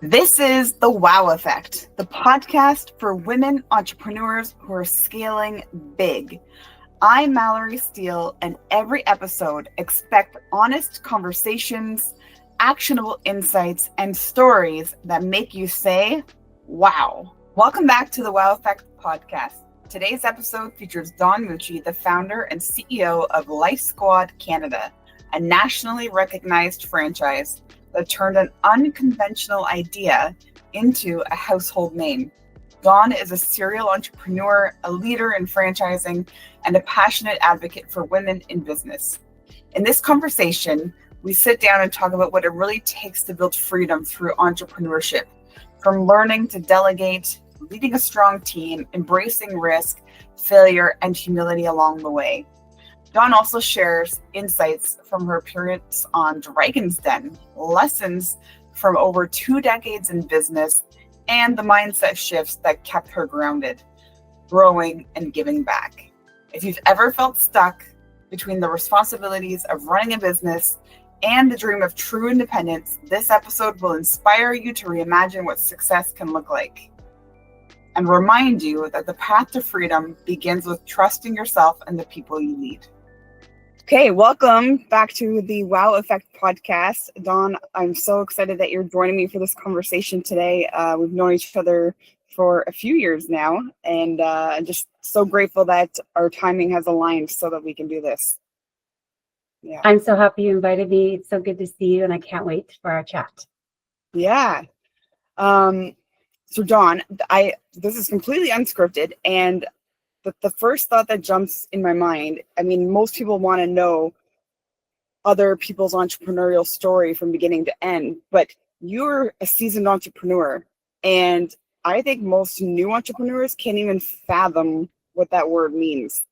This is The Wow Effect, the podcast for women entrepreneurs who are scaling big. I'm Mallory Steele, and every episode expect honest conversations, actionable insights, and stories that make you say, wow. Welcome back to The Wow Effect podcast. Today's episode features Dawn Mucci, the founder and CEO of Life Squad Canada, a nationally recognized franchise that turned an unconventional idea into a household name. Dawn is a serial entrepreneur, a leader in franchising, and a passionate advocate for women in business. In this conversation, we sit down and talk about what it really takes to build freedom through entrepreneurship, from learning to delegate, leading a strong team, embracing risk, failure, and humility along the way. Dawn also shares insights from her appearance on Dragon's Den, lessons from over 2 decades in business, and the mindset shifts that kept her grounded, growing, and giving back. If you've ever felt stuck between the responsibilities of running a business and the dream of true independence, this episode will inspire you to reimagine what success can look like and remind you that the path to freedom begins with trusting yourself and the people you lead. Okay, welcome back to the Wow Effect podcast. Dawn, I'm so excited that you're joining me for this conversation today. We've known each other for a few years now, and I'm just so grateful that our timing has aligned so that we can do this. Yeah. I'm so happy you invited me. It's so good to see you, and I can't wait for our chat. Yeah. So Dawn, this is completely unscripted, and the first thought that jumps in my mind, I mean, most people want to know other people's entrepreneurial story from beginning to end, but you're a seasoned entrepreneur, and I think most new entrepreneurs can't even fathom what that word means.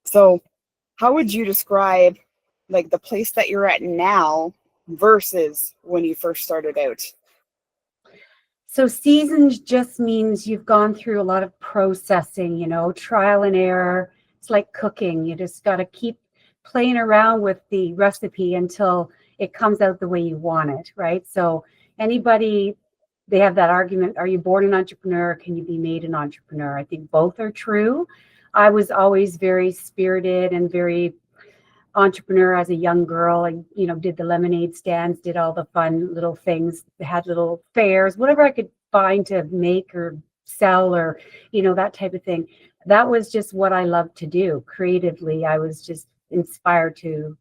So how would you describe like the place that you're at now versus when you first started out? So seasoned just means you've gone through a lot of processing, trial and error. It's like cooking. You just got to keep playing around with the recipe until it comes out the way you want it, right? So anybody, they have that argument, are you born an entrepreneur? Can you be made an entrepreneur? I think both are true. I was always very spirited and very entrepreneur as a young girl. I, did the lemonade stands, did all the fun little things, had little fairs, whatever I could find to make or sell or, that type of thing. That was just what I loved to do creatively. I was just inspired to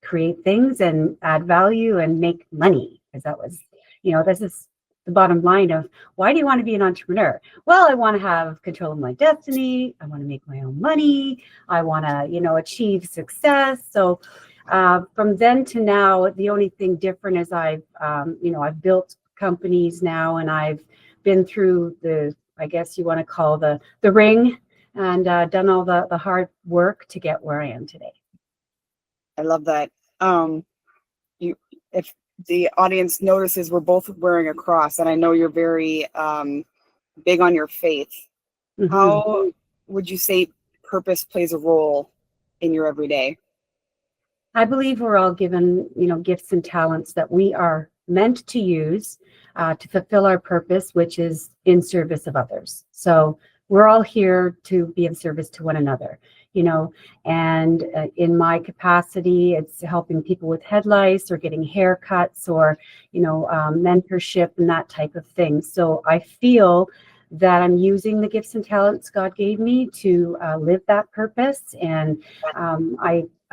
create things and add value and make money, because that was, this is the bottom line of why do you want to be an entrepreneur? Well, I want to have control of my destiny. I want to make my own money. I want to, achieve success. So from then to now, the only thing different is I've built companies now, and I've been through the, I guess you want to call the ring, and done all the hard work to get where I am today. I love that. If the audience notices, we're both wearing a cross, and I know you're very big on your faith. Mm-hmm. How would you say purpose plays a role in your everyday? I believe we're all given, gifts and talents that we are meant to use to fulfill our purpose, which is in service of others. So we're all here to be of service to one another. And in my capacity, it's helping people with head lice or getting haircuts or, mentorship and that type of thing. So I feel that I'm using the gifts and talents God gave me to live that purpose. And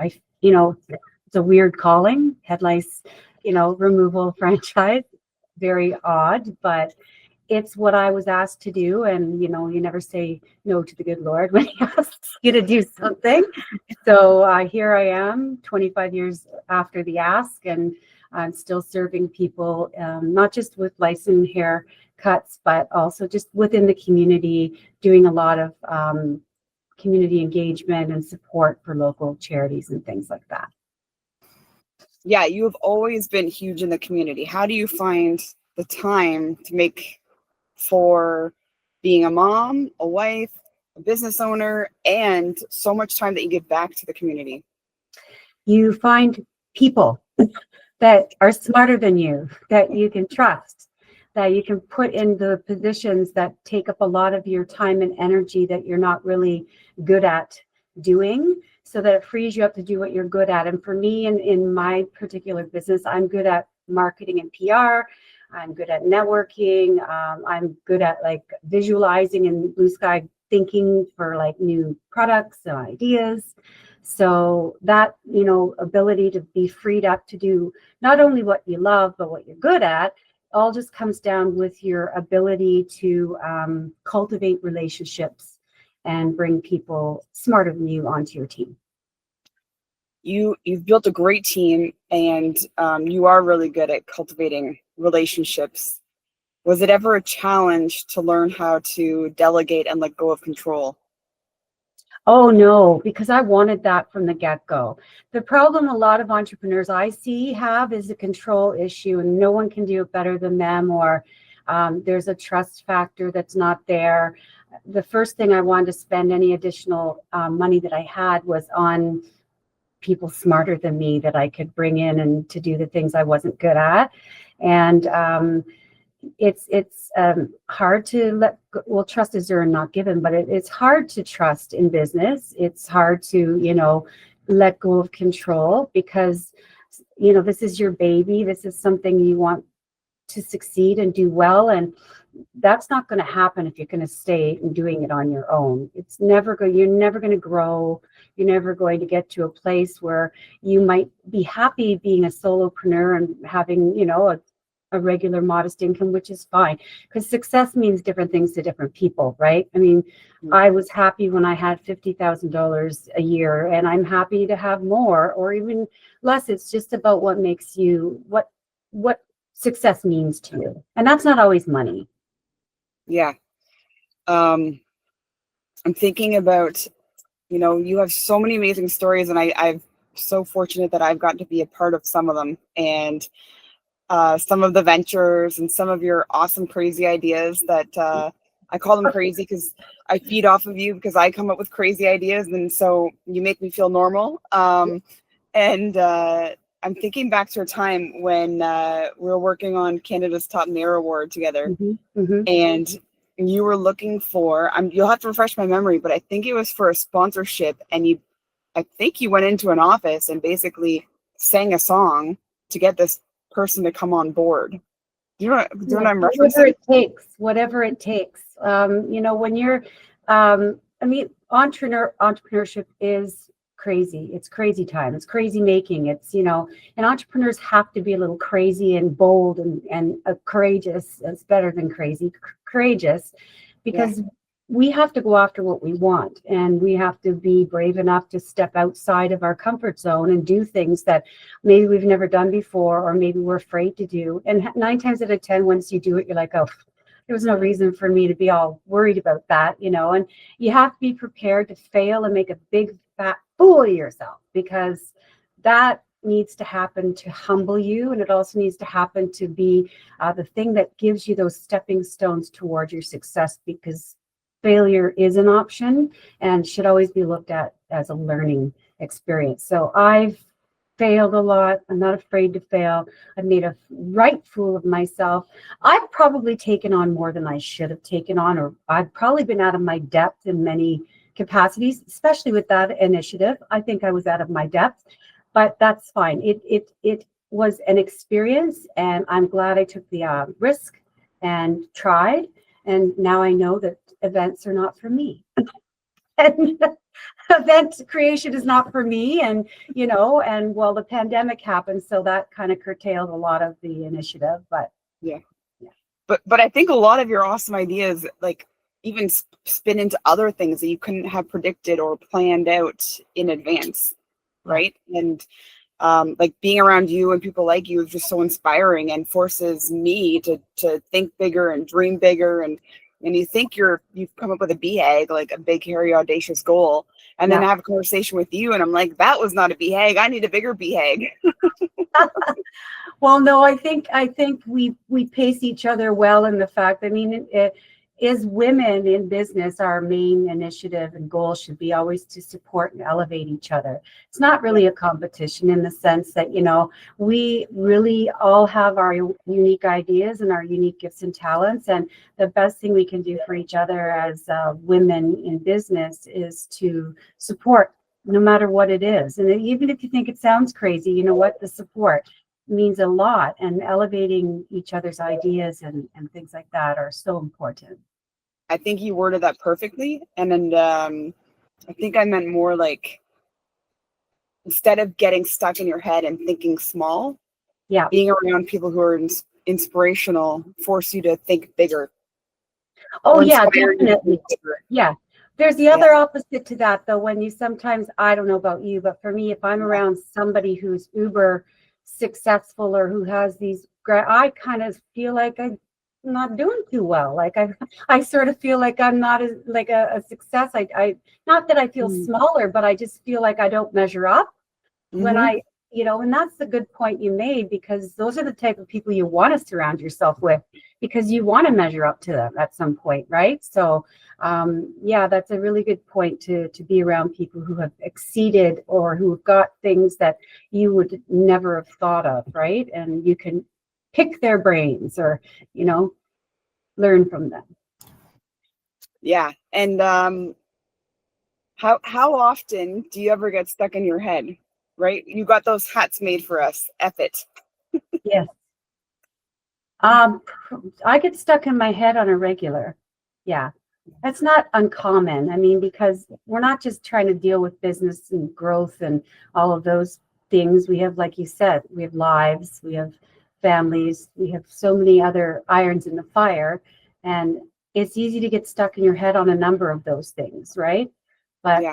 it's a weird calling, head lice, removal franchise, very odd, but it's what I was asked to do. And, you never say no to the good Lord when he asks you to do something. So here I am 25 years after the ask, and I'm still serving people, not just with lice and hair cuts, but also just within the community, doing a lot of community engagement and support for local charities and things like that. Yeah, you have always been huge in the community. How do you find the time to make for being a mom, a wife, a business owner, and so much time that you give back to the community? You find people that are smarter than you, that you can trust, that you can put in the positions that take up a lot of your time and energy that you're not really good at doing, so that it frees you up to do what you're good at. And for me, in my particular business, I'm good at marketing and PR. I'm good at networking. I'm good at like visualizing and blue sky thinking for like new products and ideas. So that, ability to be freed up to do not only what you love, but what you're good at, all just comes down with your ability to cultivate relationships and bring people smarter than you onto your team. You've built a great team, and you are really good at cultivating relationships. Was it ever a challenge to learn how to delegate and let go of control? Oh no, because I wanted that from the get-go. The problem a lot of entrepreneurs I see have is a control issue, and no one can do it better than them, or there's a trust factor that's not there. The first thing I wanted to spend any additional money that I had was on people smarter than me that I could bring in and to do the things I wasn't good at. And it's hard to let go. Well, trust is earned, not given, but it's hard to trust in business. It's hard to, let go of control, because, this is your baby. This is something you want to succeed and do well. And that's not going to happen if you're going to stay and doing it on your own. It's never going, you're never going to grow. You're never going to get to a place where you might be happy being a solopreneur and having, a regular modest income, which is fine, because success means different things to different people, right? I mean, I was happy when I had $50,000 a year, and I'm happy to have more or even less. It's just about what makes you, what success means to you. And that's not always money. Yeah. I'm thinking about, you have so many amazing stories, and I'm so fortunate that I've gotten to be a part of some of them, and some of the ventures and some of your awesome, crazy ideas that I call them crazy because I feed off of you, because I come up with crazy ideas. And so you make me feel normal. And I'm thinking back to a time when we were working on Canada's Top Mayor Award together. And you were looking for, you'll have to refresh my memory, but I think it was for a sponsorship. And I think you went into an office and basically sang a song to get this person to come on board. Do you know what I'm referencing? Whatever it takes. When you're, entrepreneurship is crazy. It's crazy time. It's crazy making. It's, and entrepreneurs have to be a little crazy and bold and courageous. It's better than crazy, courageous, because we have to go after what we want, and we have to be brave enough to step outside of our comfort zone and do things that maybe we've never done before, or maybe we're afraid to do. And 9 times out of 10, once you do it, you're like, oh, there was no reason for me to be all worried about that, and you have to be prepared to fail and make a big fat fool of yourself, because that needs to happen to humble you, and it also needs to happen to be the thing that gives you those stepping stones towards your success, because failure is an option and should always be looked at as a learning experience. So I've failed a lot. I'm not afraid to fail. I've made a right fool of myself. I've probably taken on more than I should have taken on, or I've probably been out of my depth in many capacities, especially with that initiative. I think I was out of my depth, but that's fine. It was an experience, and I'm glad I took the risk and tried. And now I know that events are not for me. And event creation is not for me. And, the pandemic happened, so that kind of curtailed a lot of the initiative. But But I think a lot of your awesome ideas, like, even spin into other things that you couldn't have predicted or planned out in advance, right? And like being around you and people like you is just so inspiring, and forces me to think bigger and dream bigger. And you think you've come up with a BHAG, like a big, hairy, audacious goal, and then I have a conversation with you, and I'm like, that was not a BHAG. I need a bigger BHAG. Well, no, I think we pace each other well in the fact. is women in business, our main initiative and goal should be always to support and elevate each other. It's not really a competition in the sense that, we really all have our unique ideas and our unique gifts and talents. And the best thing we can do for each other as women in business is to support no matter what it is. And even if you think it sounds crazy, you know what? The support means a lot, and elevating each other's ideas and things like that are so important. I think you worded that perfectly. And then I think I meant more like, instead of getting stuck in your head and thinking small, being around people who are inspirational force you to think bigger. Oh yeah, definitely. Yeah. There's the other opposite to that, though, when you sometimes, I don't know about you, but for me, if I'm around somebody who's uber successful or who has these, I kind of feel like I'm not doing too well. Like I sort of feel like I'm not like a success. I not that I feel smaller, but I just feel like I don't measure up when and that's the good point you made, because those are the type of people you want to surround yourself with, because you want to measure up to them at some point, right? So that's a really good point, to be around people who have exceeded or who've got things that you would never have thought of, right? And you can pick their brains or learn from them. Yeah. And how often do you ever get stuck in your head? Right? You got those hats made for us. F it. Yes. I get stuck in my head on a regular. Yeah. That's not uncommon. I mean, because we're not just trying to deal with business and growth and all of those things. We have, like you said, we have lives, we have families, we have so many other irons in the fire. And it's easy to get stuck in your head on a number of those things, right? But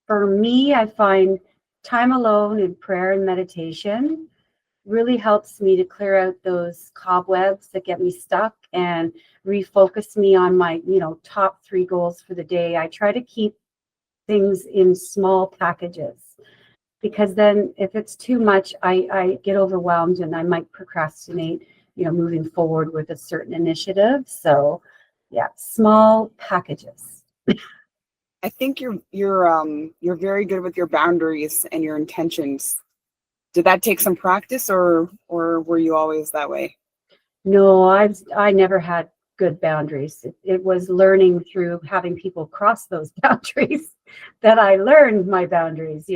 for me, I find time alone in prayer and meditation really helps me to clear out those cobwebs that get me stuck and refocus me on my, top 3 goals for the day. I try to keep things in small packages, because then if it's too much, I get overwhelmed and I might procrastinate, moving forward with a certain initiative. So small packages. I think you're very good with your boundaries and your intentions. Did that take some practice, or were you always that way? No, I never had good boundaries. It was learning through having people cross those boundaries that I learned my boundaries.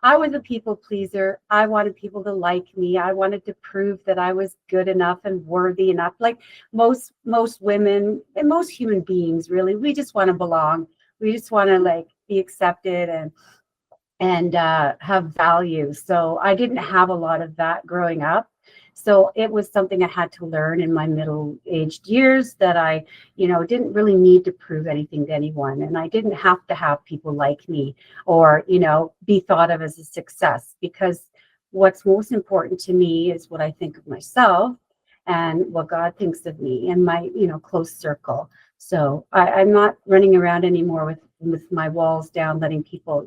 I was a people pleaser. I wanted people to like me. I wanted to prove that I was good enough and worthy enough. Like most women and most human beings, really, we just want to belong. We just want to be accepted and have value. So I didn't have a lot of that growing up. So it was something I had to learn in my middle-aged years, that I, didn't really need to prove anything to anyone. And I didn't have to have people like me or, be thought of as a success, because what's most important to me is what I think of myself and what God thinks of me and my, close circle. So I'm not running around anymore with my walls down, letting people,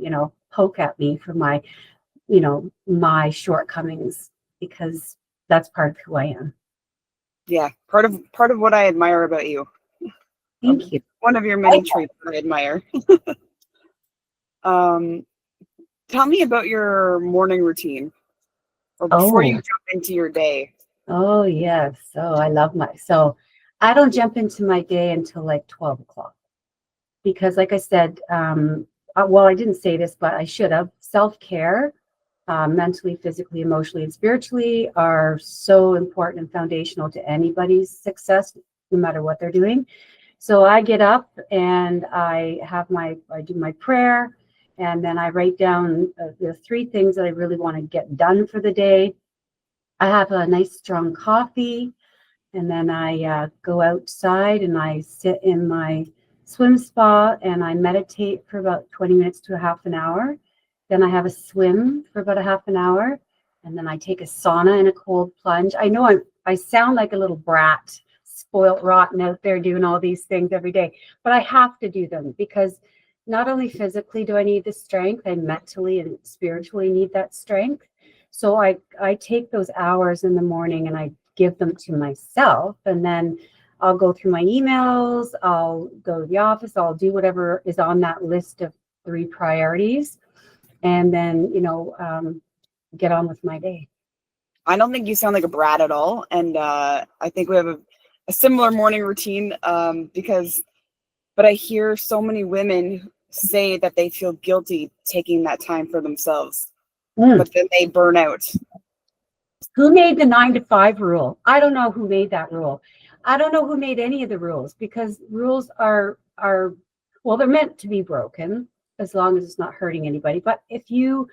poke at me for my, my shortcomings, because that's part of who I am. Yeah, part of what I admire about you. Thank you. One of your many traits that I admire. Tell me about your morning routine, or before you jump into your day. Oh yes. So I don't jump into my day until 12 o'clock, because like I said, I didn't say this, but I should have. Self-care, mentally, physically, emotionally, and spiritually, are so important and foundational to anybody's success, no matter what they're doing. So I get up and I do my prayer, and then I write down the 3 things that I really want to get done for the day. I have a nice strong coffee, and then I go outside and I sit in my swim spa and I meditate for about 20 minutes to a half an hour. Then I have a swim for about a half an hour, and then I take a sauna and a cold plunge. I know I sound like a little brat, spoiled rotten out there doing all these things every day, but I have to do them, because not only physically do I need the strength, I mentally and spiritually need that strength. So I take those hours in the morning and I give them to myself, and then I'll go through my emails, I'll go to the office, I'll do whatever is on that list of 3 priorities, and then, get on with my day. I don't think you sound like a brat at all. And I think we have a similar morning routine but I hear so many women say that they feel guilty taking that time for themselves, but then they burn out. Who made the 9 to 5 rule? I don't know who made that rule. I don't know who made any of the rules, because rules are well, they're meant to be broken as long as it's not hurting anybody. But if you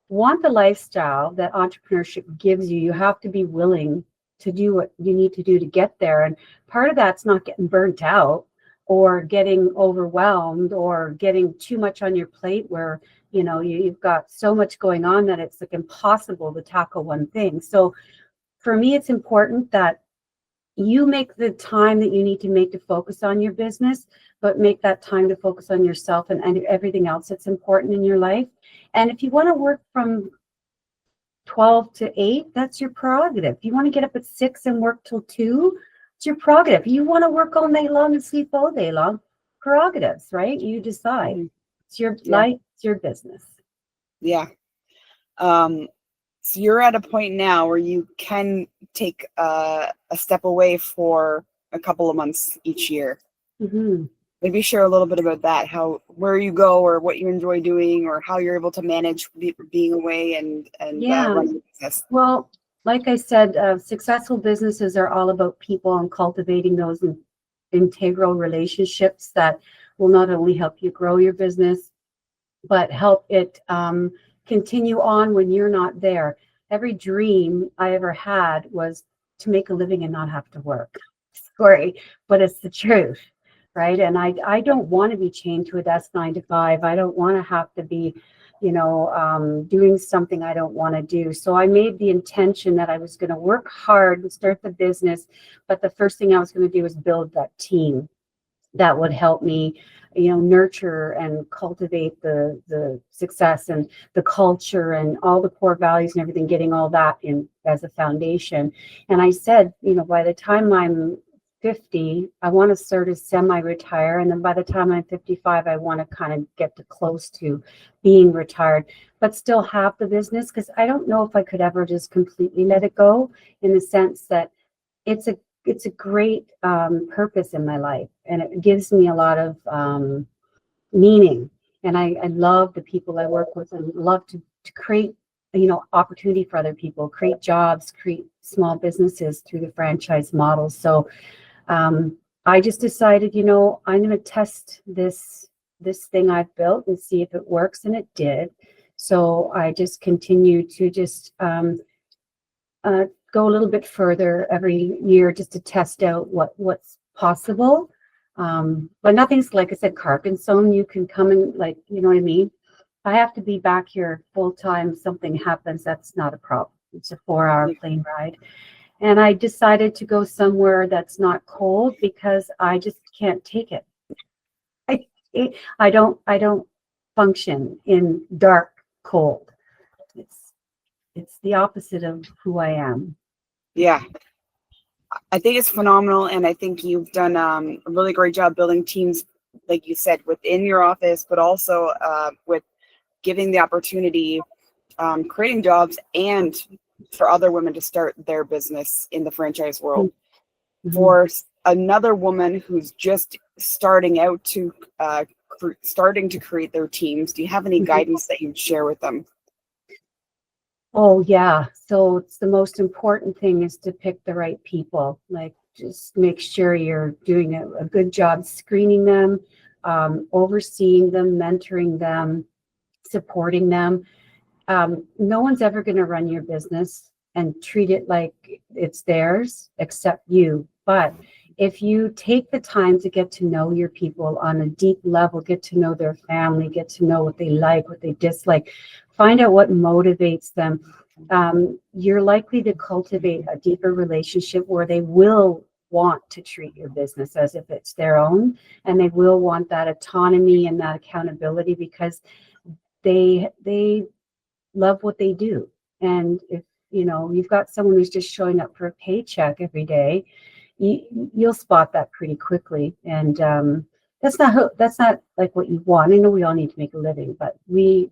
want the lifestyle that entrepreneurship gives you, you have to be willing to do what you need to do to get there. And part of that's not getting burnt out or getting overwhelmed or getting too much on your plate where, you've got so much going on that it's like impossible to tackle one thing. So for me, it's important that you make the time that you need to make to focus on your business, but make that time to focus on yourself and everything else that's important in your life. And if you want to work from 12 to 8, that's your prerogative. If you want to get up at 6 and work till 2, it's your prerogative. You want to work all night long and sleep all day long, prerogatives, right? You decide. It's your life, it's your business. Yeah. So you're at a point now where you can take a step away for a couple of months each year. Mm-hmm. Maybe share a little bit about that, where you go or what you enjoy doing or how you're able to manage being away and running a business. Well, like I said, successful businesses are all about people and cultivating those integral relationships that will not only help you grow your business, but help it continue on when you're not there. Every dream I ever had was to make a living and not have to work. Sorry, but it's the truth, right? And I don't want to be chained to a desk 9 to 5. I don't want to have to be, doing something I don't want to do. So I made the intention that I was going to work hard and start the business, but the first thing I was going to do was build that team that would help me, nurture and cultivate the success and the culture and all the core values and everything, getting all that in as a foundation. And I said, by the time I'm 50, I want to sort of semi-retire. And then by the time I'm 55, I want to kind of get to close to being retired, but still have the business, because I don't know if I could ever just completely let it go, in the sense that it's a great purpose in my life, and it gives me a lot of meaning. And I love the people I work with, and love to create, opportunity for other people, create jobs, create small businesses through the franchise model. So I just decided, I'm going to test this thing I've built and see if it works, and it did. So I just continue to just go a little bit further every year just to test out what's possible. But nothing's, like I said, carved in stone. You can come and, you know what I mean? If I have to be back here full time, something happens, that's not a problem. It's a 4-hour plane ride. And I decided to go somewhere that's not cold, because I just can't take it. I don't function in dark cold. It's the opposite of who I am. Yeah, I think it's phenomenal, and I think you've done a really great job building teams, like you said, within your office, but also with giving the opportunity, creating jobs, and for other women to start their business in the franchise world. Mm-hmm. For another woman who's just starting out to starting to create their teams, do you have any guidance that you'd share with them? Oh, yeah. So it's the most important thing is to pick the right people. Like, just make sure you're doing a good job screening them, overseeing them, mentoring them, supporting them. No one's ever going to run your business and treat it like it's theirs except you. But if you take the time to get to know your people on a deep level, get to know their family, get to know what they like, what they dislike, find out what motivates them, you're likely to cultivate a deeper relationship where they will want to treat your business as if it's their own, and they will want that autonomy and that accountability, because they love what they do. And if you've got someone who's just showing up for a paycheck every day, you'll spot that pretty quickly. And that's not like what you want. I know we all need to make a living, but we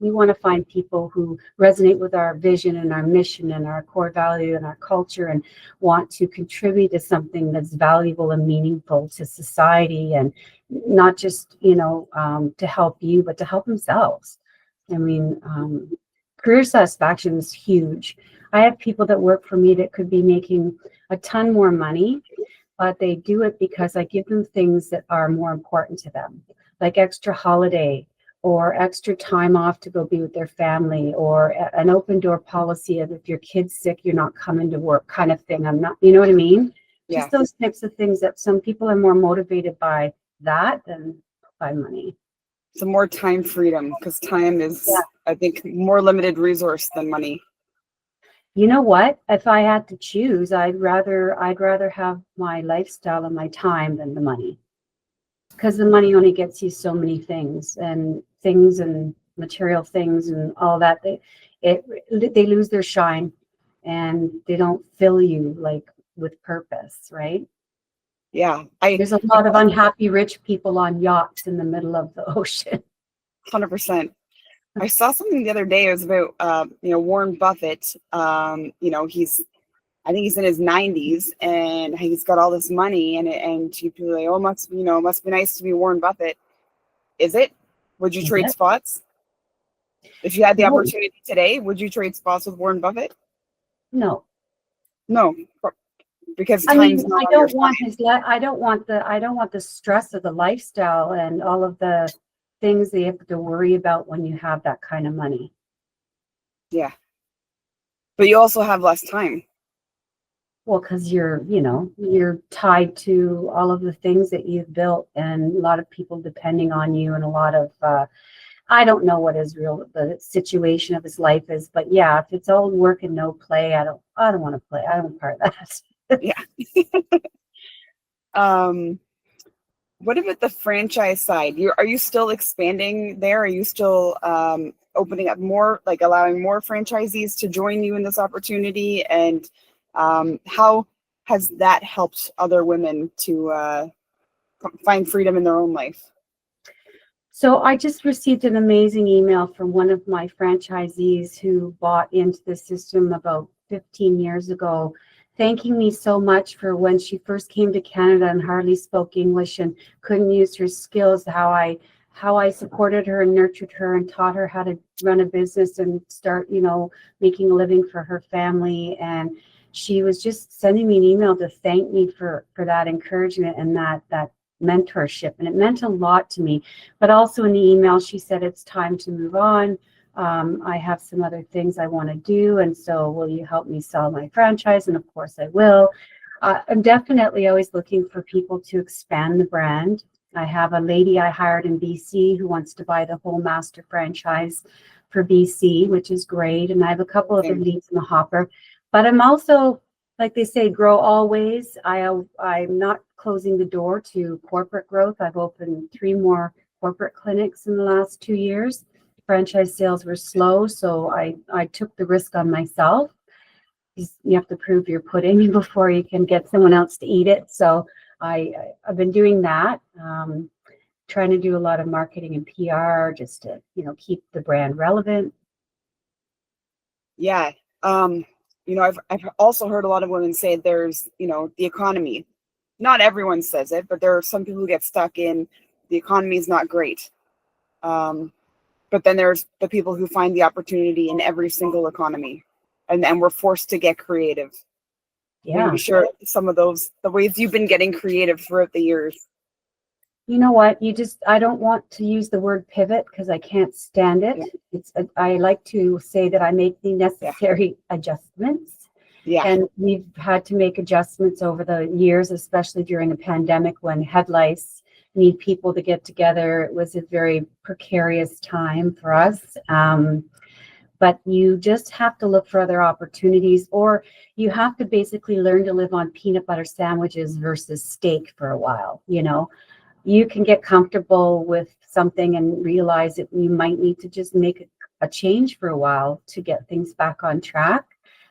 want to find people who resonate with our vision and our mission and our core value and our culture, and want to contribute to something that's valuable and meaningful to society, and not just, to help you, but to help themselves. I mean, career satisfaction is huge. I have people that work for me that could be making a ton more money, but they do it because I give them things that are more important to them, like extra holiday, or extra time off to go be with their family, or an open door policy of, if your kid's sick, you're not coming to work, kind of thing. I'm not, you know what I mean? Yeah. Just those types of things that some people are more motivated by that than by money. Some more time freedom, because time is, I think, more limited resource than money. You know what? If I had to choose, I'd rather have my lifestyle and my time than the money. Because the money only gets you so many things and material things and all that. They lose their shine, and they don't fill you like with purpose, right? Yeah. There's a lot of unhappy rich people on yachts in the middle of the ocean. 100%. I saw something the other day. It was about, Warren Buffett. I think he's in his 90s, and he's got all this money, and people are like, oh, must be nice to be Warren Buffett. Is it? Would you trade spots? If you had the opportunity today, would you trade spots with Warren Buffett? No. No, because I mean, time's not I don't want the stress of the lifestyle and all of the things that you have to worry about when you have that kind of money. Yeah. But you also have less time. Well, because you're tied to all of the things that you've built, and a lot of people depending on you, and a lot of, I don't know what the situation of his life is, but yeah, if it's all work and no play, I don't want to play. I don't want part of that. Yeah. What about the franchise side? Are you still expanding there? Are you still opening up more, like allowing more franchisees to join you in this opportunity? And how has that helped other women to find freedom in their own life? So I just received an amazing email from one of my franchisees who bought into the system about 15 years ago, thanking me so much for when she first came to Canada and hardly spoke English and couldn't use her skills, how I supported her and nurtured her and taught her how to run a business and start, making a living for her family. And she was just sending me an email to thank me for that encouragement and that mentorship. And it meant a lot to me. But also in the email, she said, it's time to move on. I have some other things I want to do. And so will you help me sell my franchise? And of course I will. I'm definitely always looking for people to expand the brand. I have a lady I hired in BC who wants to buy the whole master franchise for BC, which is great. And I have a couple of leads in the hopper. But I'm also, like they say, grow always. I'm not closing the door to corporate growth. I've opened 3 more corporate clinics in the last 2 years. Franchise sales were slow, so I took the risk on myself. You have to prove your pudding before you can get someone else to eat it. So I've been doing that, trying to do a lot of marketing and PR just to, keep the brand relevant. Yeah. I've also heard a lot of women say there's, the economy. Not everyone says it, but there are some people who get stuck in the economy is not great. But then there's the people who find the opportunity in every single economy, and we're forced to get creative. Yeah. Maybe share some of the ways you've been getting creative throughout the years. You know what? I don't want to use the word pivot because I can't stand it. Yeah. I like to say that I make the necessary adjustments. Yeah. And we've had to make adjustments over the years, especially during the pandemic when head lice need people to get together. It was a very precarious time for us. But you just have to look for other opportunities, or you have to basically learn to live on peanut butter sandwiches versus steak for a while. You can get comfortable with something and realize that you might need to just make a change for a while to get things back on track.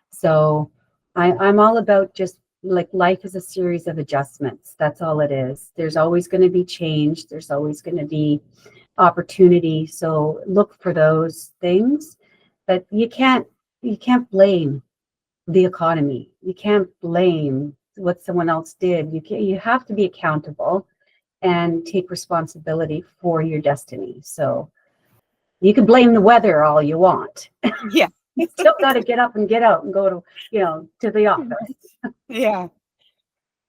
So I'm all about just like life is a series of adjustments. That's all it is. There's always going to be change. There's always going to be opportunity. So look for those things, but you can't blame the economy. You can't blame what someone else did. You have to be accountable and take responsibility for your destiny. So you can blame the weather all you want. Yeah. You still got to get up and get out and go to the office. Yeah.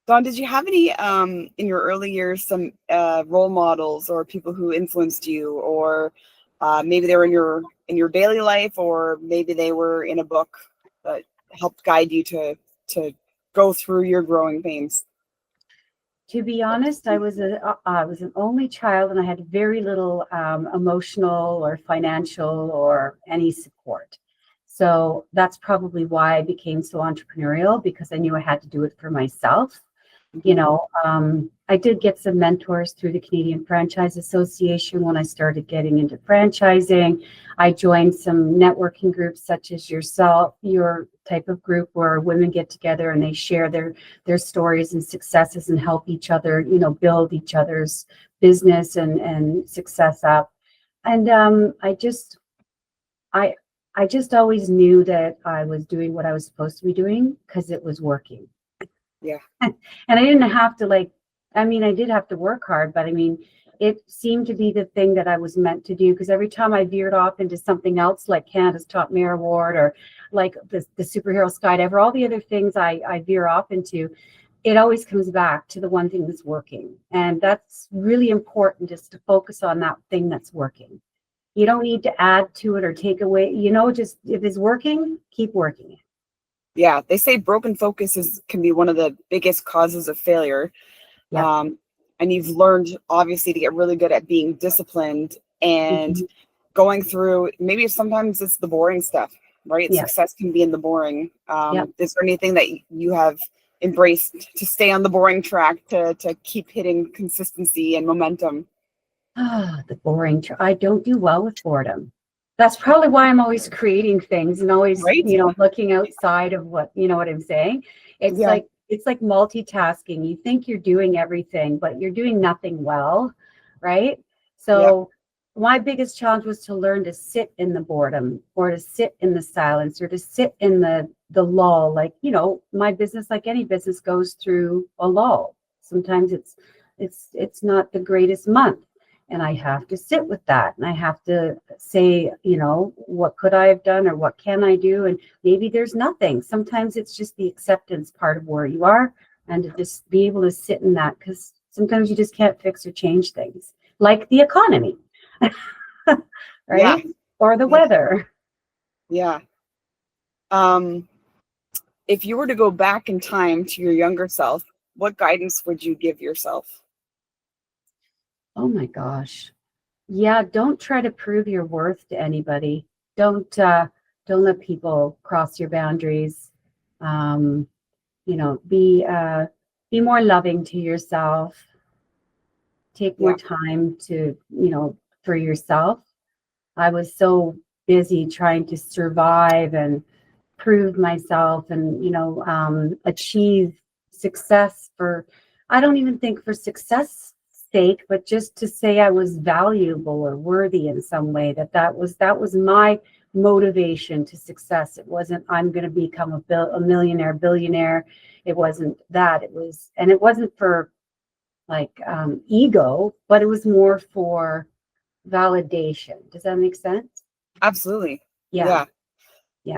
Dawn, did you have any in your early years some role models or people who influenced you, or maybe they were in your daily life, or maybe they were in a book that helped guide you to go through your growing pains? To be honest, I was an only child, and I had very little emotional or financial or any support. So that's probably why I became so entrepreneurial, because I knew I had to do it for myself. I did get some mentors through the Canadian Franchise Association when I started getting into franchising. I joined some networking groups such as your type of group, where women get together and they share their stories and successes and help each other, build each other's business and success up. And I just always knew that I was doing what I was supposed to be doing because it was working. Yeah. And I didn't have to I did have to work hard, but it seemed to be the thing that I was meant to do, because every time I veered off into something else, like Canada's Top Mayor Award, or like the superhero skydiver, all the other things I veer off into, it always comes back to the one thing that's working. And that's really important, just to focus on that thing that's working. You don't need to add to it or take away, just if it's working, keep working it. Yeah, they say broken focus can be one of the biggest causes of failure. Yeah. And you've learned, obviously, to get really good at being disciplined and going through, maybe sometimes it's the boring stuff, right? Yeah. Success can be in the boring. Yeah. Is there anything that you have embraced to stay on the boring track, to keep hitting consistency and momentum? The boring. I don't do well with boredom. That's probably why I'm always creating things and always, Right? looking outside of what I'm saying. It's like multitasking. You think you're doing everything, but you're doing nothing well, right? So my biggest challenge was to learn to sit in the boredom, or to sit in the silence, or to sit in the lull. My business, like any business, goes through a lull. Sometimes it's not the greatest month. And I have to sit with that, and I have to say, what could I have done, or what can I do? And maybe there's nothing. Sometimes it's just the acceptance part of where you are, and to just be able to sit in that, because sometimes you just can't fix or change things, like the economy, right? Yeah. Or the weather. Yeah. If you were to go back in time to your younger self, what guidance would you give yourself? Oh my gosh. Yeah, don't try to prove your worth to anybody. Don't let people cross your boundaries. Be more loving to yourself. Take more time to, for yourself. I was so busy trying to survive and prove myself and, achieve success I don't even think for success sake, but just to say I was valuable or worthy in some way, that was my motivation to success. It wasn't, I'm going to become a millionaire, billionaire. It wasn't that. It wasn't for ego, but it was more for validation. Does that make sense? Absolutely. Yeah.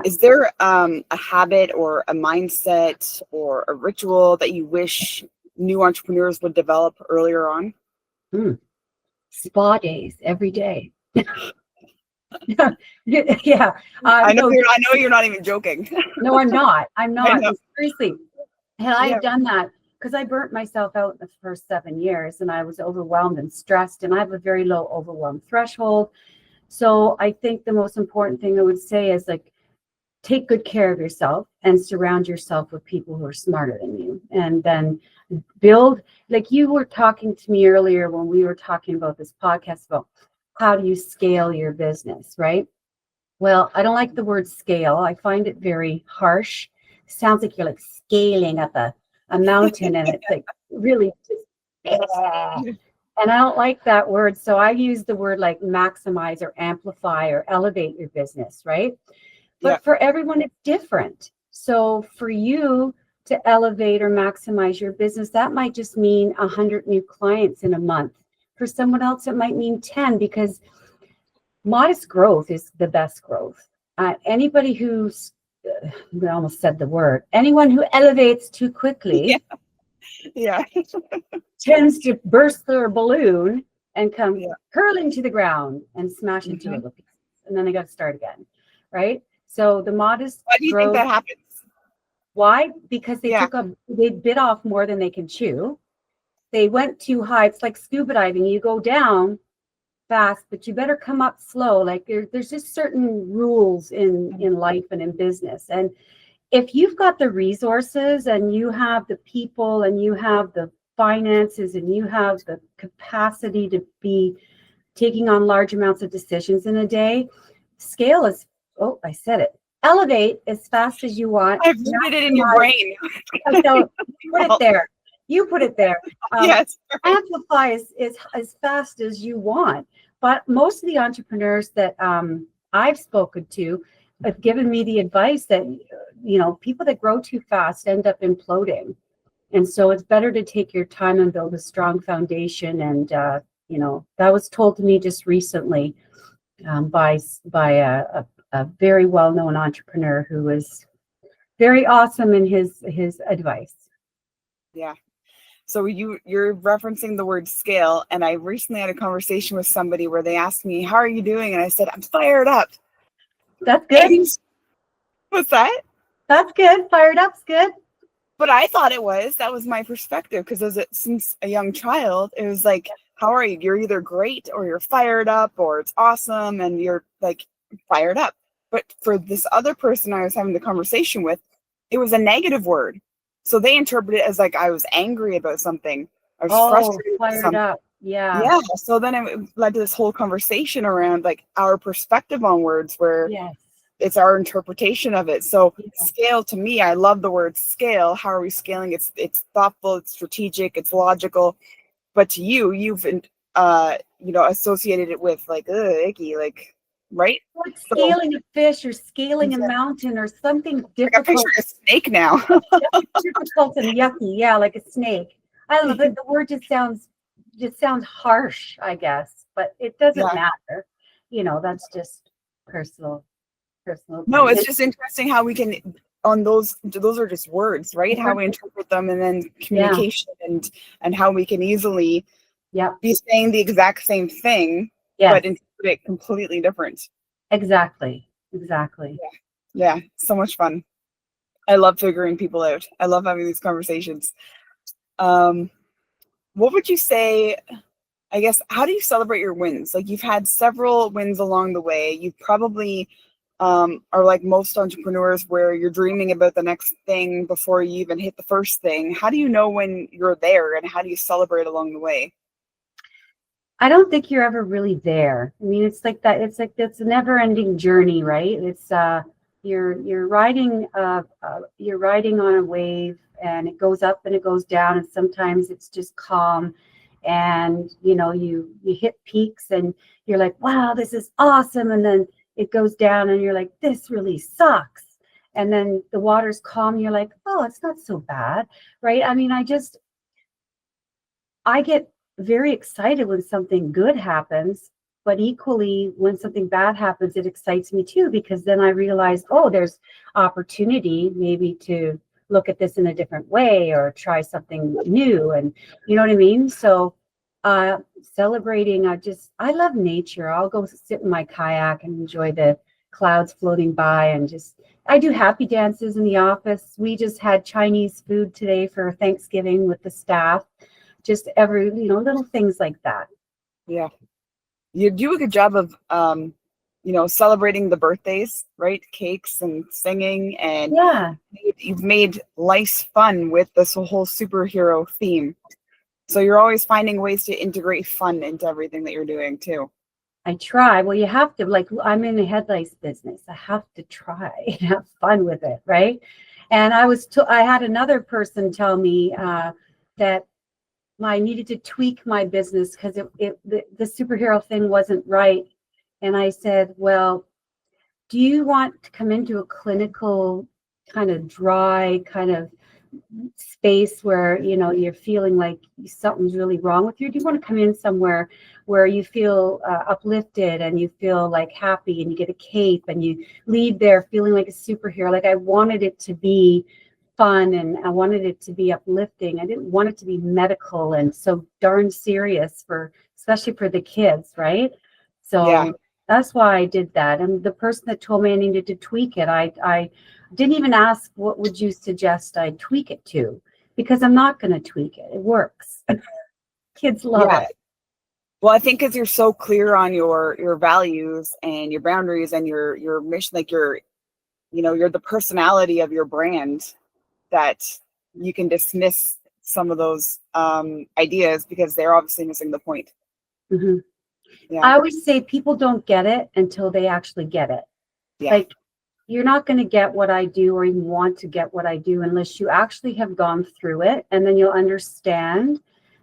Is there a habit or a mindset or a ritual that you wish new entrepreneurs would develop earlier on? Spa days every day. Yeah. I know you're not even joking. No, I'm not. Seriously. And I have done that because I burnt myself out in the first 7 years, and I was overwhelmed and stressed, and I have a very low overwhelm threshold. So I think the most important thing I would say is take good care of yourself and surround yourself with people who are smarter than you, and then build, like you were talking to me earlier when we were talking about this podcast, about how do you scale your business, right? Well, I don't like the word scale. I find it very harsh. Sounds like you're scaling up a mountain and it's like really just, and I don't like that word. So I use the word like maximize or amplify or elevate your business, right? Yeah. But for everyone, it's different. So for you to elevate or maximize your business, that might just mean 100 new clients in a month. For someone else, it might mean 10, because modest growth is the best growth. Anybody who's, we almost said the word, anyone who elevates too quickly Yeah. tends to burst their balloon and come Yeah. hurling to the ground and smash into little pieces. And then they got to start again, right? So the modest Why do you think that happens? Why? Because they Yeah. they bit off more than they can chew. They went too high. It's like scuba diving. You go down fast, but you better come up slow. Like there's just certain rules in life and in business. And if you've got the resources and you have the people and you have the finances and you have the capacity to be taking on large amounts of decisions in a day, scale is, oh, I said it. Elevate as fast as you want. I've rooted it in your brain. So put it there. You put it there. Yes. Amplify is as fast as you want. But most of the entrepreneurs that I've spoken to have given me the advice that, people that grow too fast end up imploding. And so it's better to take your time and build a strong foundation. And, that was told to me just recently by a very well-known entrepreneur who was very awesome in his advice. Yeah. So you're referencing the word scale, and I recently had a conversation with somebody where they asked me, "How are you doing?" And I said, "I'm fired up." That's good. What's that? That's good. Fired up's good. But I thought that was my perspective, because since a young child, it was like, how are you? You're either great or you're fired up, or it's awesome and you're like fired up. But for this other person I was having the conversation with, it was a negative word. So they interpret it as like I was angry about something. I was frustrated fired with something. up. Yeah. Yeah. So then it led to this whole conversation around like our perspective on words, where it's our interpretation of it. So scale, to me, I love the word scale. How are we scaling? It's thoughtful, it's strategic, it's logical. But to you've associated it with like icky, like, right? Like scaling a fish or scaling a mountain or something difficult. Like, I'm picturing a snake now. Difficult and yucky, yeah, like a snake. I love it. The word just sounds harsh, I guess, but it doesn't matter. That's just personal. No, it's just interesting how we can, on those are just words, right? How we interpret them, and then communication and how we can easily be saying the exact same thing, but interpret it completely different. Exactly. Yeah, so much fun. I love figuring people out. I love having these conversations. What would you say, I guess, how do you celebrate your wins? Like, you've had several wins along the way. You probably are like most entrepreneurs, where you're dreaming about the next thing before you even hit the first thing. How do you know when you're there, and how do you celebrate along the way? I don't think you're ever really there. I mean, it's like that. It's like it's a never-ending journey, right? It's you're riding on a wave, and it goes up and it goes down, and sometimes it's just calm, and you hit peaks and you're like, wow, this is awesome, and then it goes down and you're like, this really sucks. And then the water's calm. You're like, oh, it's not so bad. Right. I mean, I get very excited when something good happens, but equally when something bad happens, it excites me too, because then I realize, oh, there's opportunity maybe to look at this in a different way or try something new. And you know what I mean? So celebrating, I love nature. I'll go sit in my kayak and enjoy the clouds floating by, and I do happy dances in the office. We just had Chinese food today for Thanksgiving with the staff. Just every, little things like that. Yeah. You do a good job of, celebrating the birthdays, right? Cakes and singing, and you've made life fun with this whole superhero theme. So you're always finding ways to integrate fun into everything that you're doing too. I try. Well, you have to, like, I'm in the headlights business. I have to try and have fun with it, right? And I had another person tell me that I needed to tweak my business because the superhero thing wasn't right. And I said, well, do you want to come into a clinical kind of dry kind of space where, you know, you're feeling like something's really wrong with you? Do you want to come in somewhere where you feel uplifted and you feel like happy and you get a cape and you leave there feeling like a superhero? Like, I wanted it to be fun and I wanted it to be uplifting. I didn't want it to be medical and so darn serious especially for the kids, right? Yeah. So that's why I did that. And the person that told me I needed to tweak it, I didn't even ask, what would you suggest I tweak it to? Because I'm not going to tweak it. It works. Kids love Yeah. it. Well, I think because you're so clear on your values and your boundaries and your mission, like you're the personality of your brand, that you can dismiss some of those ideas because they're obviously missing the point. Mm-hmm. Yeah. I always say people don't get it until they actually get it. Yeah. Like, you're not going to get what I do or even want to get what I do unless you actually have gone through it, and then you'll understand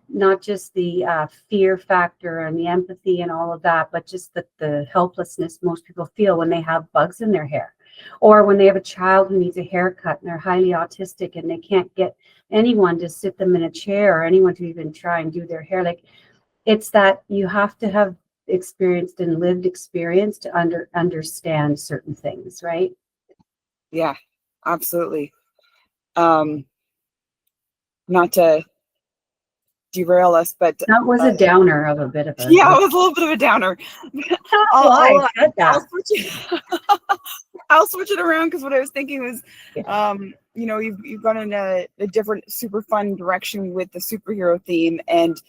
not just the fear factor and the empathy and all of that, but just the helplessness most people feel when they have bugs in their hair, or when they have a child who needs a haircut and they're highly autistic and they can't get anyone to sit them in a chair or anyone to even try and do their hair. Like, it's that you have to have experienced and lived experience to understand certain things, right? Yeah, absolutely. Not to derail us, but That was a downer of a bit of a. yeah, it was a little bit of a downer. I said that. I'll switch it around, because what I was thinking was, you've gone in a different super fun direction with the superhero theme, and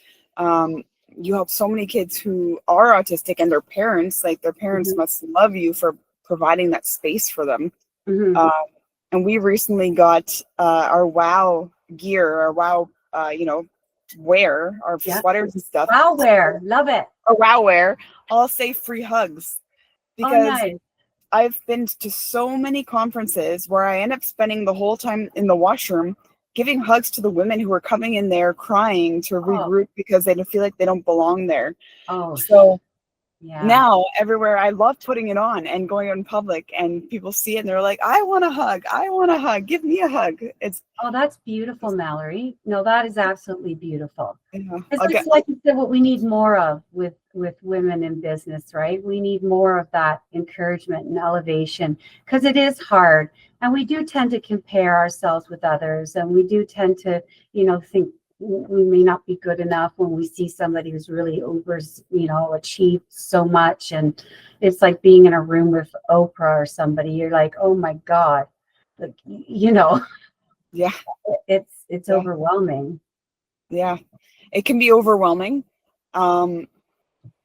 you help so many kids who are autistic and their parents. Like, their parents Mm-hmm. must love you for providing that space for them. Mm-hmm. And we recently got our WOW gear, our WOW, wear, our sweaters and stuff. Wow, wear, love it. Our WOW wear, all say free hugs, because nice. I've been to so many conferences where I end up spending the whole time in the washroom giving hugs to the women who are coming in there crying to regroup because they don't feel like they don't belong there. So now everywhere, I love putting it on and going out in public, and people see it and they're like, I want a hug. I want a hug. Give me a hug. That's beautiful, Mallory. No, that is absolutely beautiful. It's like you said, what we need more of with women in business, right? We need more of that encouragement and elevation, because it is hard. And we do tend to compare ourselves with others. And we do tend to, think we may not be good enough when we see somebody who's really achieved so much. And it's like being in a room with Oprah or somebody. You're like, oh my God, like, yeah, it's overwhelming. Yeah, it can be overwhelming. And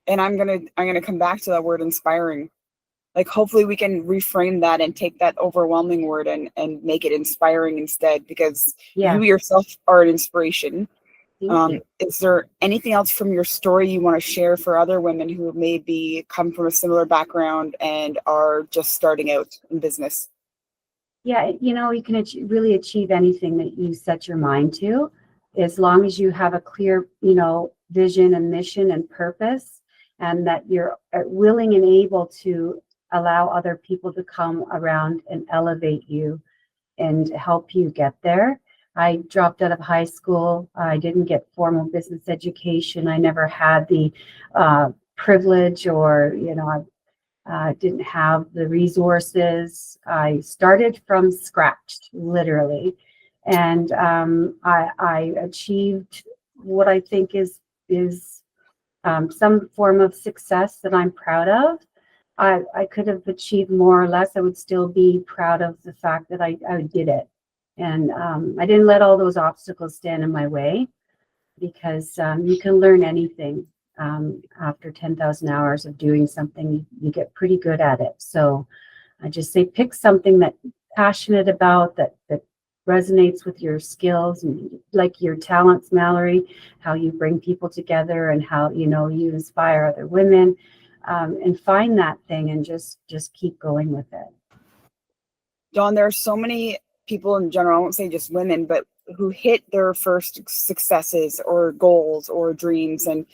I'm gonna come back to that word, inspiring. Like, hopefully we can reframe that and take that overwhelming word and make it inspiring instead, because you yourself are an inspiration. Is there anything else from your story you want to share for other women who maybe come from a similar background and are just starting out in business? Yeah, you can really achieve anything that you set your mind to, as long as you have a clear, vision and mission and purpose, and that you're willing and able to allow other people to come around and elevate you and help you get there. I dropped out of high school. I didn't get formal business education. I never had the privilege, or, I didn't have the resources. I started from scratch, literally. And I achieved what I think is some form of success that I'm proud of. I could have achieved more or less. I would still be proud of the fact that I did it. And I didn't let all those obstacles stand in my way, because you can learn anything. After 10,000 hours of doing something, you get pretty good at it. So I just say, pick something that you're passionate about, that resonates with your skills and like your talents, Mallory, how you bring people together and how, you inspire other women. And find that thing and just keep going with it. Dawn, there are so many people in general, I won't say just women, but who hit their first successes or goals or dreams. And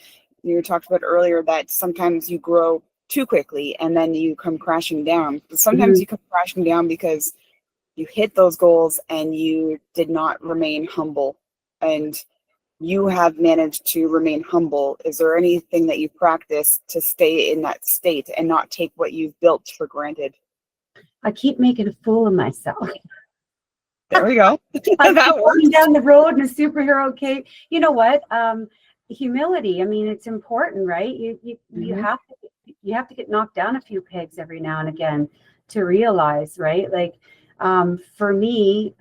you talked about earlier that sometimes you grow too quickly and then you come crashing down. But sometimes you come crashing down because you hit those goals and you did not remain humble. And you have managed to remain humble. Is there anything that you practice to stay in that state and not take what you've built for granted? I keep making a fool of myself. There we go. I'm That walking works. down the road in a superhero cape. You know what? Humility. I mean, it's important, right? You have to get knocked down a few pegs every now and again to realize, right? Like for me,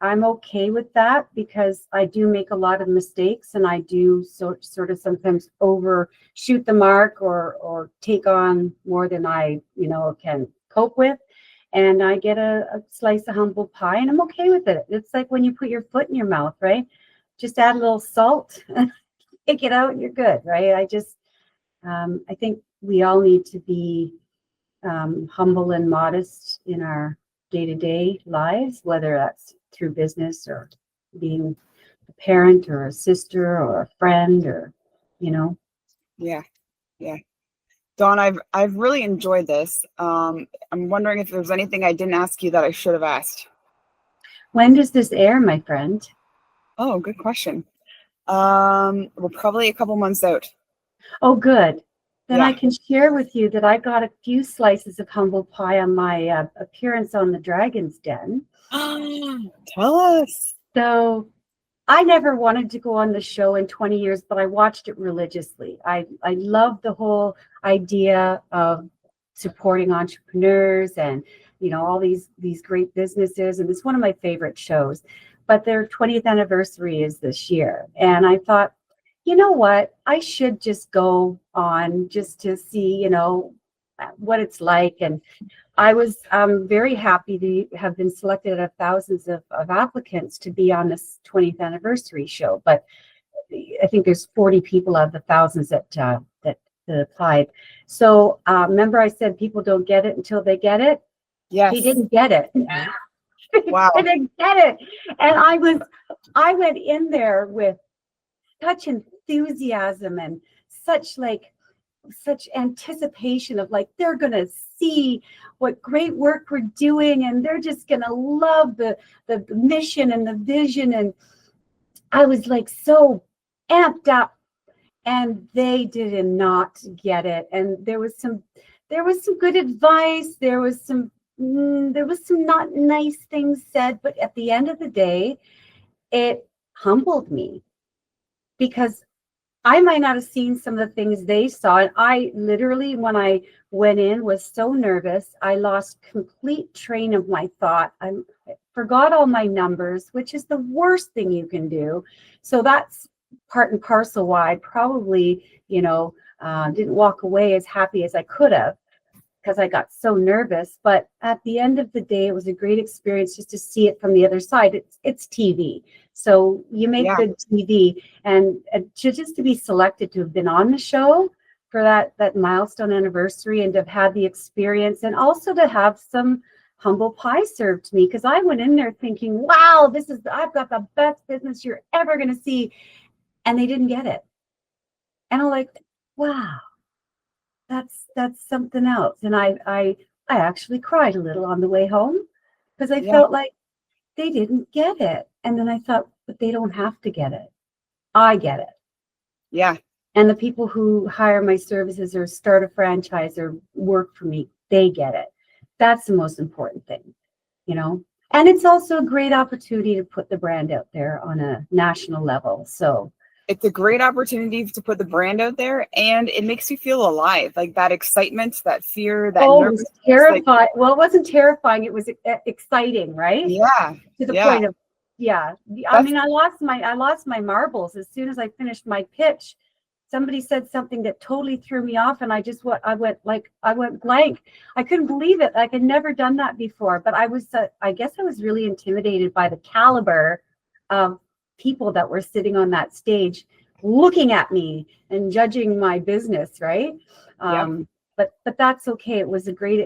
I'm okay with that because I do make a lot of mistakes and I do sort of sometimes overshoot the mark or take on more than I, can cope with. And I get a slice of humble pie and I'm okay with it. It's like when you put your foot in your mouth, right? Just add a little salt, take it out, and you're good, right? I think we all need to be humble and modest in our day-to-day lives, whether that's through business or being a parent or a sister or a friend or, Yeah. Dawn, I've really enjoyed this. I'm wondering if there's anything I didn't ask you that I should have asked. When does this air, my friend? Oh, good question. We're probably a couple months out. Oh, good. Then Yeah. I can share with you that I got a few slices of humble pie on my appearance on the Dragon's Den. Tell us. So I never wanted to go on the show in 20 years, but I watched it religiously. I love the whole idea of supporting entrepreneurs and, all these great businesses. And it's one of my favorite shows. But their 20th anniversary is this year. And I thought, you know what? I should just go on just to see, what it's like. And I was very happy to have been selected out of thousands of applicants to be on this 20th anniversary show. But I think there's 40 people out of the thousands that applied. So remember I said people don't get it until they get it? Yes. He didn't get it. Wow. He didn't get it. And I went in there with such enthusiasm and such anticipation of like they're gonna see what great work we're doing and they're just gonna love the mission and the vision. And I was like so amped up and they did not get it. And there was some good advice, there was some not nice things said, but at the end of the day it humbled me because I might not have seen some of the things they saw. And I literally, when I went in, was so nervous. I lost complete train of my thought. I forgot all my numbers, which is the worst thing you can do. So that's part and parcel why I probably, didn't walk away as happy as I could have because I got so nervous. But at the end of the day, it was a great experience just to see it from the other side. It's TV. So you make good TV, and just to be selected to have been on the show for that milestone anniversary and to have had the experience and also to have some humble pie served to me because I went in there thinking, wow, I've got the best business you're ever going to see. And they didn't get it. And I'm like, wow, that's something else. And I actually cried a little on the way home because I felt like they didn't get it. And then I thought, but they don't have to get it. I get it. Yeah. And the people who hire my services or start a franchise or work for me, they get it. That's the most important thing, And it's also a great opportunity to put the brand out there on a national level. So it's a great opportunity to put the brand out there, and it makes you feel alive, like that excitement, that fear, that nervousness. It was terrifying. Well, it wasn't terrifying. It was exciting, right? Yeah. To the point of, I mean, I lost my marbles as soon as I finished my pitch. Somebody said something that totally threw me off, and I went blank. I couldn't believe it. Like I'd never done that before. But I guess I was really intimidated by the caliber of people that were sitting on that stage looking at me and judging my business, right? but that's okay. It was a great,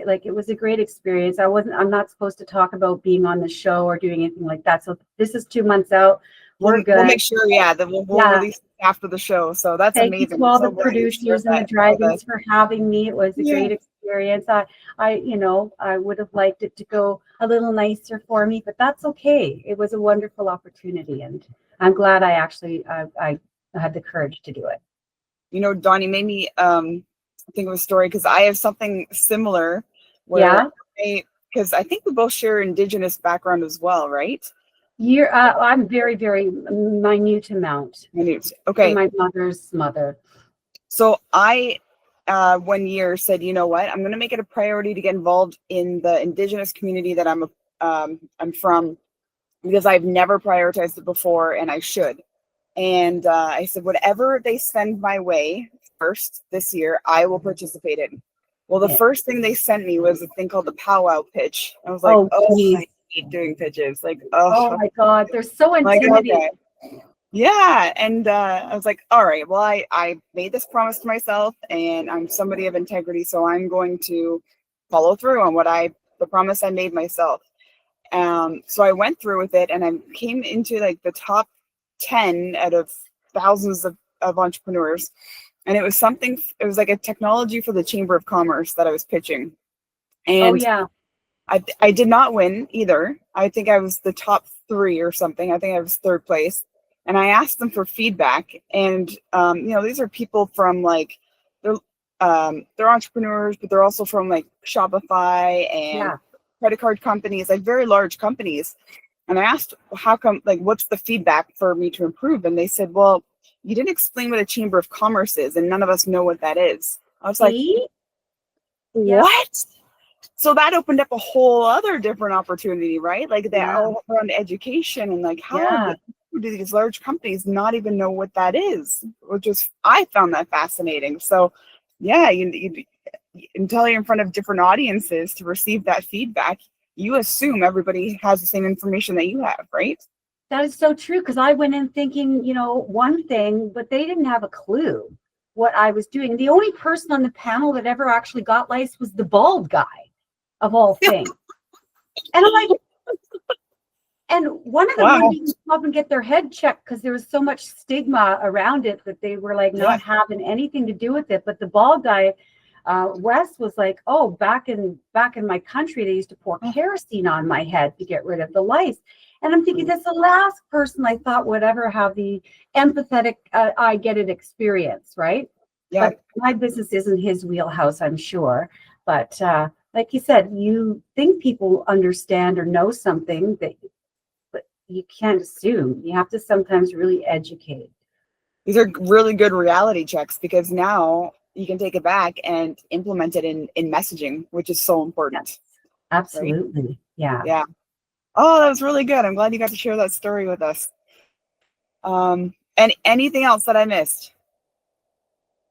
experience. I'm not supposed to talk about being on the show or doing anything like that. So this is 2 months out. We're good. We'll make sure, that we'll release it after the show. So that's Thank amazing. you to all the producers and the Dragons for having me. It was a great experience. I would have liked it to go a little nicer for me, but that's okay. It was a wonderful opportunity, and I'm glad I actually I had the courage to do it. Dawn, you made me think of a story, because I have something similar where because I think we both share Indigenous background as well, right? I'm very, very minute amount. Minute. Okay. My mother's mother. So I, 1 year said, you know what, I'm going to make it a priority to get involved in the Indigenous community that I'm from, because I've never prioritized it before, and I should. And I said, whatever they send my way first this year, I will participate in. Well, the first thing they sent me was a thing called the powwow pitch. I was like, I hate doing pitches. Like, oh my God, they're so intimidating. Like, okay. Yeah. And I was like, all right, well, I made this promise to myself, and I'm somebody of integrity, so I'm going to follow through on the promise I made myself. So I went through with it, and I came into like the top 10 out of thousands of entrepreneurs. And it was like a technology for the Chamber of Commerce that I was pitching. And I did not win either. I think I was the top 3 or something. I think I was 3rd place. And I asked them for feedback. And, these are people from like, they're entrepreneurs, but they're also from like Shopify and credit card companies, like very large companies. And I asked, how come, like, what's the feedback for me to improve? And they said, well, you didn't explain what a Chamber of Commerce is, and none of us know what that is. I was like, what? So that opened up a whole other different opportunity, right? Like that all around education, and like how do these large companies not even know what that is? I found that fascinating. So you until you're in front of different audiences to receive that feedback, you assume everybody has the same information that you have, right? That is so true, because I went in thinking, one thing, but they didn't have a clue what I was doing. The only person on the panel that ever actually got licensed was the bald guy, of all things. And I'm like, and one of them wouldn't even come up and get their head checked, because there was so much stigma around it that they were like not having anything to do with it. But the bald guy, Wes, was like, oh, back in my country, they used to pour kerosene on my head to get rid of the lice. And I'm thinking, that's the last person I thought would ever have the empathetic, I get it experience, right? Yeah. But my business isn't his wheelhouse, I'm sure. But like you said, you think people understand or know something, but you can't assume. You have to sometimes really educate. These are really good reality checks, because now you can take it back and implement it in messaging, which is so important. Yes, absolutely. Right? Yeah. Yeah. Oh, that was really good. I'm glad you got to share that story with us. And anything else that I missed?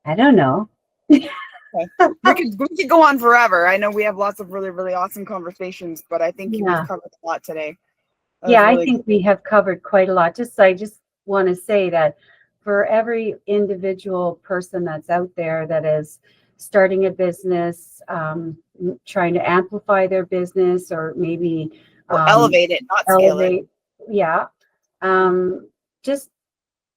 I don't know. Okay. we could go on forever. I know we have lots of really, really awesome conversations, but I think we've covered a lot today. I think we have covered quite a lot. I just want to say that for every individual person that's out there that is starting a business, trying to amplify their business, or maybe elevate it, not scale it. Yeah. Just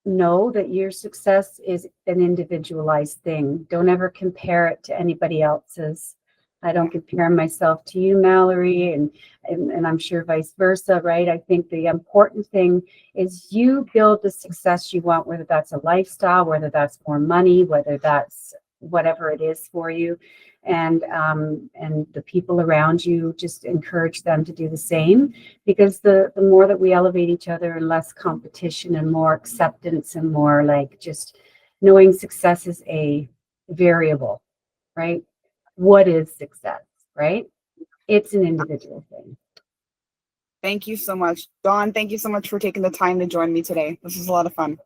know that your success is an individualized thing. Don't ever compare it to anybody else's. I don't compare myself to you, Mallory, and I'm sure vice versa, right? I think the important thing is you build the success you want, whether that's a lifestyle, whether that's more money, whether that's whatever it is for you. And the people around you, just encourage them to do the same, because the more that we elevate each other, and less competition and more acceptance, and more like just knowing success is a variable, right? What is success, right? It's an individual thing. Thank you so much, Dawn. Thank you so much for taking the time to join me today. This was a lot of fun.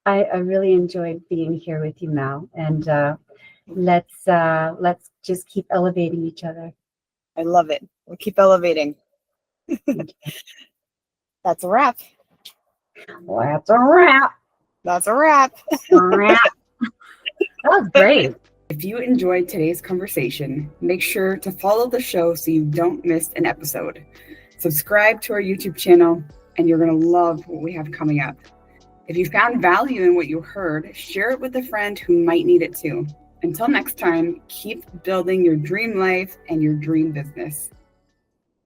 I really enjoyed being here with you, Mal, and let's just keep elevating each other. I love it. We'll keep elevating. That's a wrap. That's a wrap. That's a wrap. That was great. If you enjoyed today's conversation, make sure to follow the show so you don't miss an episode. Subscribe to our YouTube channel, and you're going to love what we have coming up. If you found value in what you heard, share it with a friend who might need it too. Until next time, keep building your dream life and your dream business.